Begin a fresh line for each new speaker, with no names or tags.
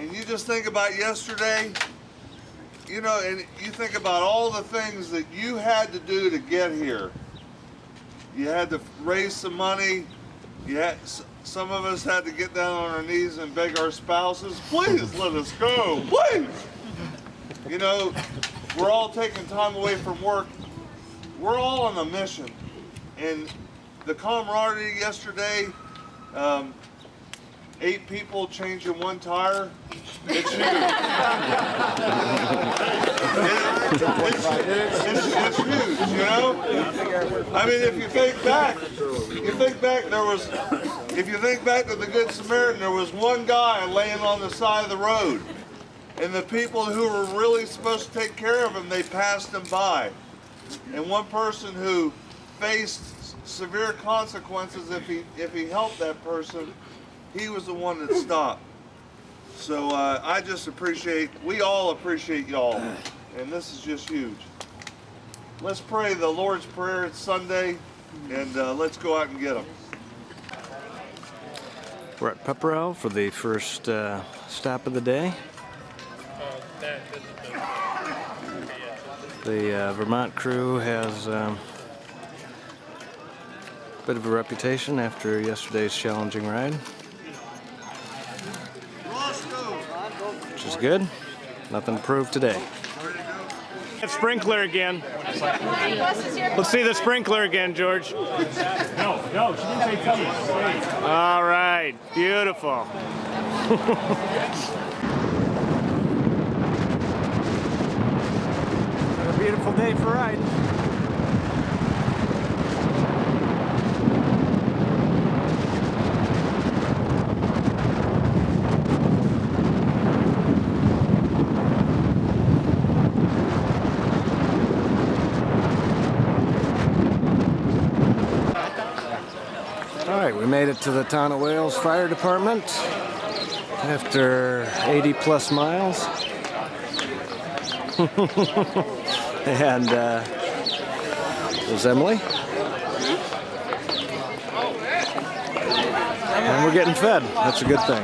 and you just think about yesterday, you know, and you think about all the things that you had to do to get here. You had to raise some money. Some of us had to get down on our knees and beg our spouses, please let us go, please. You know, we're all taking time away from work. We're all on a mission. And the camaraderie yesterday, 8 people changing 1 tire, it's huge. It's huge, you know? I mean, if you think back to the Good Samaritan, there was 1 guy laying on the side of the road. And the people who were really supposed to take care of him, they passed him by. And 1 person who faced severe consequences if he helped that person, he was the one that stopped. So I just we all appreciate y'all, and this is just huge. Let's pray the Lord's Prayer. It's Sunday, and let's go out and get them.
We're at Pepperell for the first stop of the day. The Vermont crew has a bit of a reputation after yesterday's challenging ride, which is good. Nothing to prove today.
Sprinkler again. Let's see the sprinkler again, George.
No, she didn't say come.
All right, beautiful.
What a beautiful day for riding. Alright, we made it to the Town of Wales Fire Department after 80 plus miles. And there's Emily. And we're getting fed. That's a good thing.